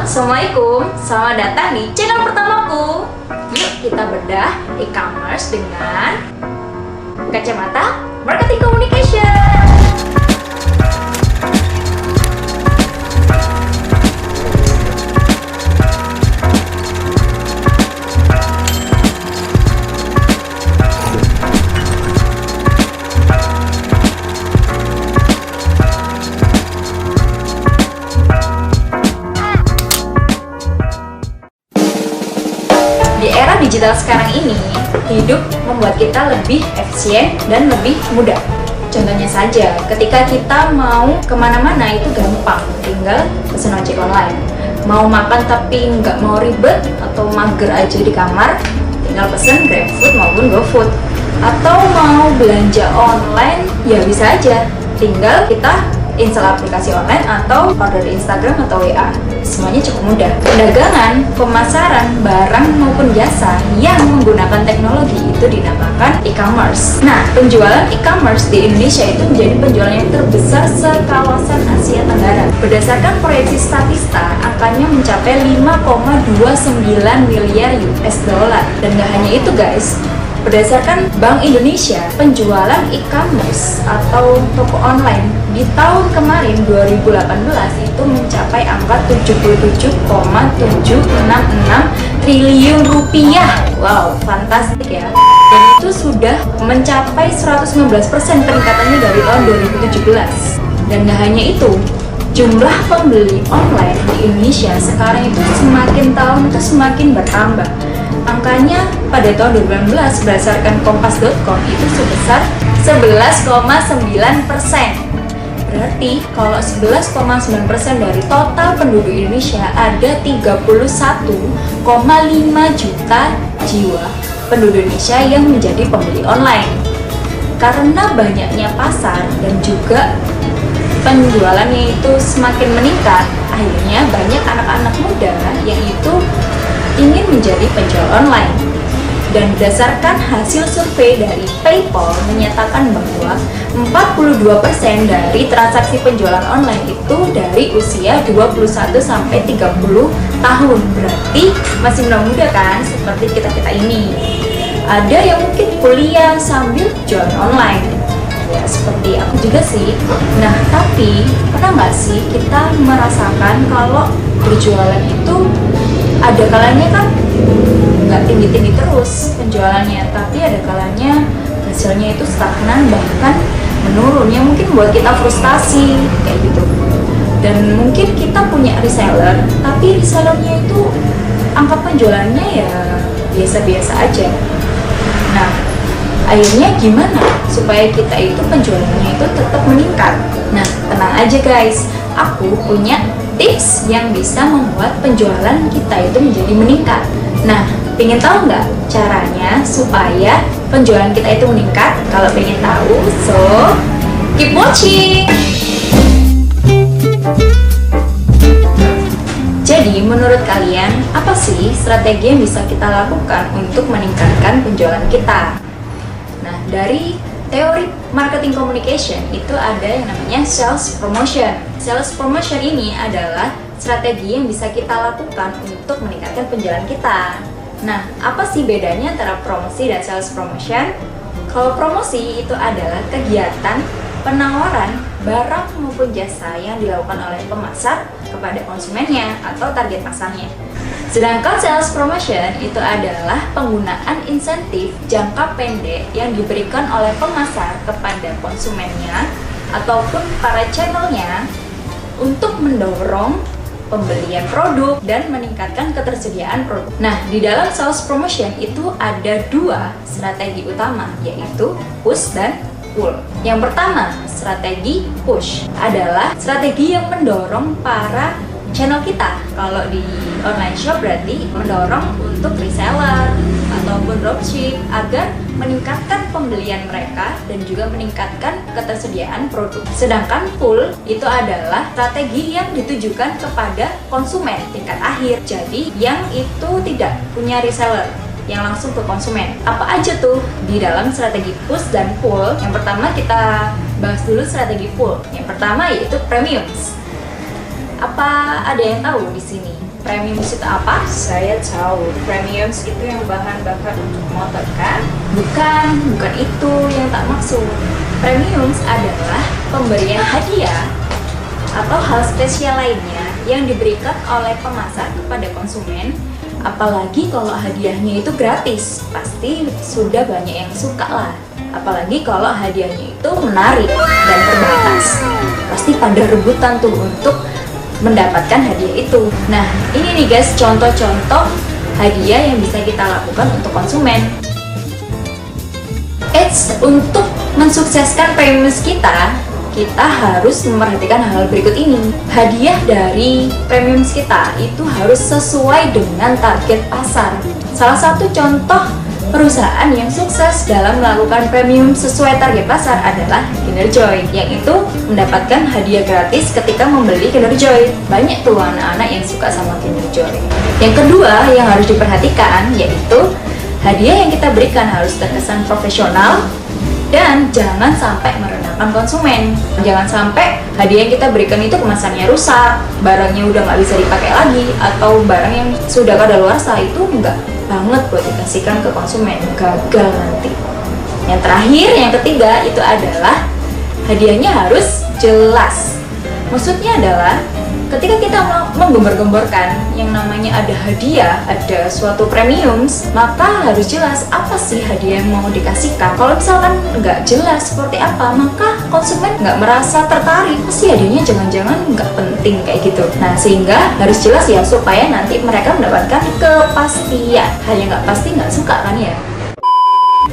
Assalamualaikum, selamat datang di channel pertamaku. Yuk kita bedah e-commerce dengan kacamata marketing communication. Di era digital sekarang ini, hidup membuat kita lebih efisien dan lebih mudah. Contohnya saja, ketika kita mau kemana-mana itu gampang, tinggal pesen ojek online. Mau makan tapi nggak mau ribet atau mager aja di kamar, tinggal pesen GrabFood maupun GoFood. Atau mau belanja online, ya bisa aja, tinggal kita install aplikasi online atau order di Instagram atau WA. Semuanya cukup mudah. Perdagangan, pemasaran, barang maupun jasa yang menggunakan teknologi itu dinamakan e-commerce. Nah, penjualan e-commerce di Indonesia itu menjadi penjualan yang terbesar sekawasan Asia Tenggara. Berdasarkan proyeksi Statista, angkanya mencapai 5,29 miliar US dollar. Dan gak hanya itu guys, berdasarkan Bank Indonesia, penjualan e-commerce atau toko online di tahun kemarin 2018 itu mencapai angka 77,766 triliun rupiah. Wow, fantastik ya. Dan itu sudah mencapai 119% peningkatannya dari tahun 2017. Dan gak hanya itu, jumlah pembeli online di Indonesia sekarang itu semakin tahun itu semakin bertambah. Angkanya pada tahun 2016 berdasarkan kompas.com itu sebesar 11,9%. Berarti kalau 11,9% dari total penduduk Indonesia ada 31,5 juta jiwa penduduk Indonesia yang menjadi pembeli online. Karena banyaknya pasar dan juga penjualannya itu semakin meningkat, akhirnya banyak anak-anak muda yang itu ingin menjadi penjual online. Dan berdasarkan hasil survei dari PayPal menyatakan bahwa 42% dari transaksi penjualan online itu dari usia 21 sampai 30 tahun. Berarti masih muda kan, seperti kita-kita ini. Ada yang mungkin kuliah sambil jualan online. Ya, seperti aku juga sih. Nah, tapi pernah nggak sih kita merasakan kalau berjualan itu ada kalanya kan nggak tinggi-tinggi terus penjualannya, tapi ada kalanya hasilnya itu stagnan bahkan menurun, yang mungkin buat kita frustasi kayak gitu. Dan mungkin kita punya reseller, tapi resellernya itu angka penjualannya ya biasa-biasa aja. Nah, akhirnya gimana supaya kita itu penjualannya itu tetap meningkat? Nah, tenang aja guys, aku punya tips yang bisa membuat penjualan kita itu menjadi meningkat. Nah, pengen tahu nggak caranya supaya penjualan kita itu meningkat? Kalau pengen tahu, so keep watching! Jadi, menurut kalian, apa sih strategi yang bisa kita lakukan untuk meningkatkan penjualan kita? Nah, dari teori marketing communication itu ada yang namanya sales promotion. Sales promotion ini adalah strategi yang bisa kita lakukan untuk meningkatkan penjualan kita. Nah, apa sih bedanya antara promosi dan sales promotion? Kalau promosi itu adalah kegiatan penawaran barang maupun jasa yang dilakukan oleh pemasar kepada konsumennya atau target pasarnya. Sedangkan sales promotion itu adalah penggunaan insentif jangka pendek yang diberikan oleh pemasar kepada konsumennya ataupun para channelnya untuk mendorong pembelian produk dan meningkatkan ketersediaan produk. Nah, di dalam sales promotion itu ada dua strategi utama, yaitu push dan pull. Yang pertama, strategi push adalah strategi yang mendorong para channel kita. Kalau di online shop berarti mendorong untuk reseller ataupun dropship agar meningkatkan pembelian mereka dan juga meningkatkan ketersediaan produk. Sedangkan pull itu adalah strategi yang ditujukan kepada konsumen tingkat akhir. Jadi yang itu tidak punya reseller, yang langsung ke konsumen. Apa aja tuh di dalam strategi push dan pull? Yang pertama kita bahas dulu strategi pull. Yang pertama yaitu premiums. Apa ada yang tahu di sini? Premiums itu apa? Saya tahu. Premiums itu yang bahan bakar untuk motor kan? Bukan itu yang tak maksud. Premiums adalah pemberian hadiah atau hal spesial lainnya yang diberikan oleh pemasar kepada konsumen. Apalagi kalau hadiahnya itu gratis, pasti sudah banyak yang suka lah. Apalagi kalau hadiahnya itu menarik dan terbatas, pasti pada rebutan tuh untuk mendapatkan hadiah itu. Nah, ini nih guys, contoh-contoh hadiah yang bisa kita lakukan untuk konsumen. Untuk mensukseskan premiums kita harus memperhatikan hal berikut ini. Hadiah dari premiums kita itu harus sesuai dengan target pasar. Salah satu contoh perusahaan yang sukses dalam melakukan premium sesuai target pasar adalah Kinder Joy, yang itu mendapatkan hadiah gratis ketika membeli Kinder Joy. Banyak tuh anak-anak yang suka sama Kinder Joy. Yang kedua yang harus diperhatikan yaitu hadiah yang kita berikan harus terkesan profesional dan jangan sampai merendahkan konsumen. Jangan sampai hadiah yang kita berikan itu kemasannya rusak, barangnya udah nggak bisa dipakai lagi, atau barang yang sudah kadaluarsa itu enggak banget buat dikasihkan ke konsumen, gagal nanti. Yang terakhir, yang ketiga itu adalah hadiahnya harus jelas. Maksudnya adalah ketika kita menggembar-gemborkan yang namanya ada hadiah, ada suatu premiums, maka harus jelas apa sih hadiah yang mau dikasihkan. Kalau misalkan nggak jelas seperti apa, maka konsumen nggak merasa tertarik, pasti hadiahnya jangan-jangan nggak penting kayak gitu. Nah, sehingga harus jelas ya, supaya nanti mereka mendapatkan kepastian. Hal yang nggak pasti nggak suka kan ya.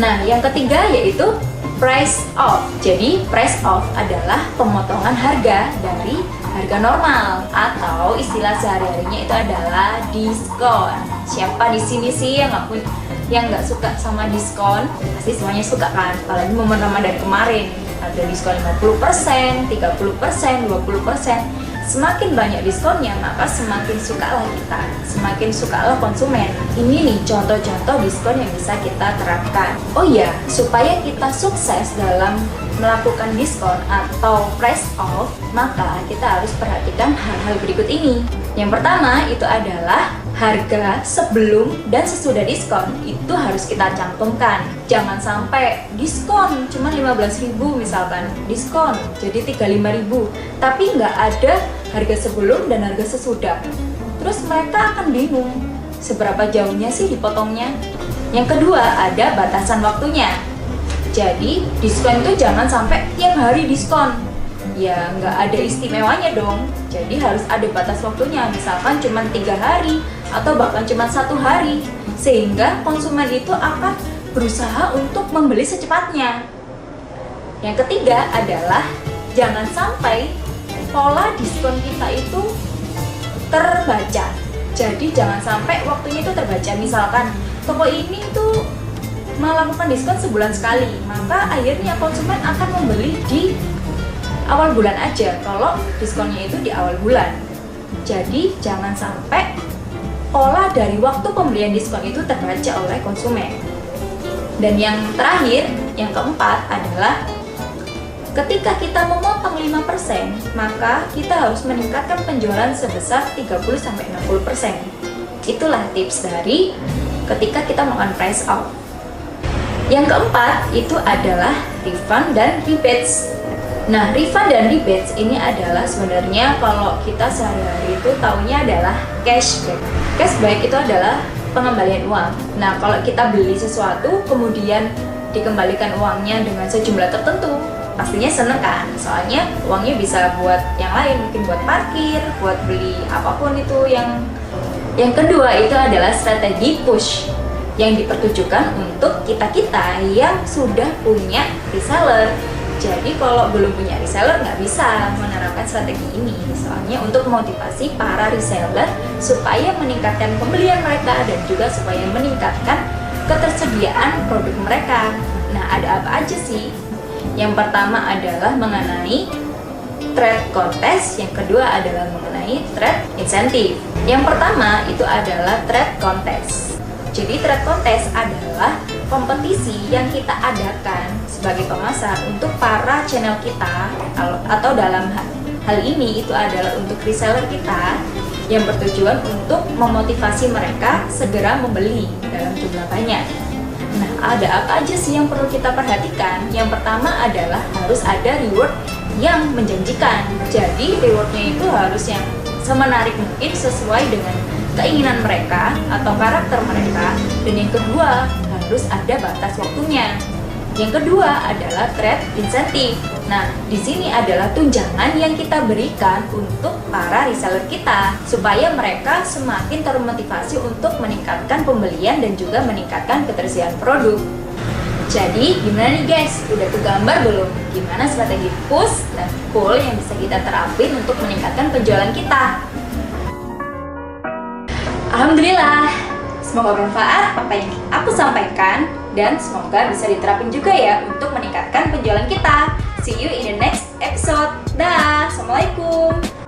Nah, yang ketiga yaitu price off. Jadi price off adalah pemotongan harga dari harga normal, atau istilah sehari-harinya itu adalah diskon. Siapa di sini sih yang nggak suka sama diskon? Pasti semuanya suka kan? Apalagi momen Ramadan kemarin ada diskon 50%, 30%, 20%. Semakin banyak diskonnya, maka semakin sukalah kita, semakin sukalah konsumen. Ini nih contoh-contoh diskon yang bisa kita terapkan. Oh iya, supaya kita sukses dalam melakukan diskon atau price off, maka kita harus perhatikan hal-hal berikut ini. Yang pertama itu adalah harga sebelum dan sesudah diskon itu harus kita cantumkan. Jangan sampai diskon cuma 15.000 misalkan, diskon jadi 35.000, tapi nggak ada harga sebelum dan harga sesudah. Terus mereka akan bingung seberapa jauhnya sih dipotongnya. Yang kedua ada batasan waktunya. Jadi diskon itu jangan sampai tiap hari diskon. Ya nggak ada istimewanya dong. Jadi harus ada batas waktunya. Misalkan cuma 3 hari atau bahkan cuma 1 hari. Sehingga konsumen itu akan berusaha untuk membeli secepatnya. Yang ketiga adalah jangan sampai pola diskon kita itu terbaca. Jadi jangan sampai waktunya itu terbaca. Misalkan toko ini tuh melakukan diskon sebulan sekali, maka akhirnya konsumen akan membeli di awal bulan aja kalau diskonnya itu di awal bulan. Jadi jangan sampai pola dari waktu pembelian diskon itu terbaca oleh konsumen. Dan yang terakhir, yang keempat adalah ketika kita memotong 5%, maka kita harus meningkatkan penjualan sebesar 30-60%. Itulah tips dari ketika kita melakukan price off. Yang keempat itu adalah refund dan rebates. Nah, refund dan rebates ini adalah sebenarnya kalau kita sehari-hari itu taunya adalah cashback. Cashback itu adalah pengembalian uang. Nah, kalau kita beli sesuatu kemudian dikembalikan uangnya dengan sejumlah tertentu, pastinya seneng kan? Soalnya uangnya bisa buat yang lain, mungkin buat parkir, buat beli apapun itu. Yang kedua itu adalah strategi push yang dipertujukan untuk kita-kita yang sudah punya reseller. Jadi kalau belum punya reseller nggak bisa menerapkan strategi ini. Soalnya untuk memotivasi para reseller supaya meningkatkan pembelian mereka dan juga supaya meningkatkan ketersediaan produk mereka. Nah, ada apa aja sih? Yang pertama adalah mengenai trade contest, yang kedua adalah mengenai trade incentive. Yang pertama itu adalah trade contest. Jadi trade contest adalah kompetisi yang kita adakan sebagai pemasar untuk para channel kita, atau dalam hal ini itu adalah untuk reseller kita. yang bertujuan untuk memotivasi mereka segera membeli dalam jumlah banyak. Nah, ada apa aja sih yang perlu kita perhatikan? Yang pertama adalah harus ada reward yang menjanjikan. Jadi rewardnya itu harus yang semenarik mungkin sesuai dengan keinginan mereka atau karakter mereka. Dan yang kedua, harus ada batas waktunya. Yang kedua adalah trade incentive. Nah, di sini adalah tunjangan yang kita berikan untuk para reseller kita supaya mereka semakin termotivasi untuk meningkatkan pembelian dan juga meningkatkan ketersediaan produk. Jadi, gimana nih guys? Udah kegambar belum? Gimana strategi push dan pull yang bisa kita terapin untuk meningkatkan penjualan kita? Alhamdulillah, semoga bermanfaat apa yang aku sampaikan dan semoga bisa diterapin juga ya untuk meningkatkan penjualan kita. See you in the next episode. Dah, Assalamualaikum.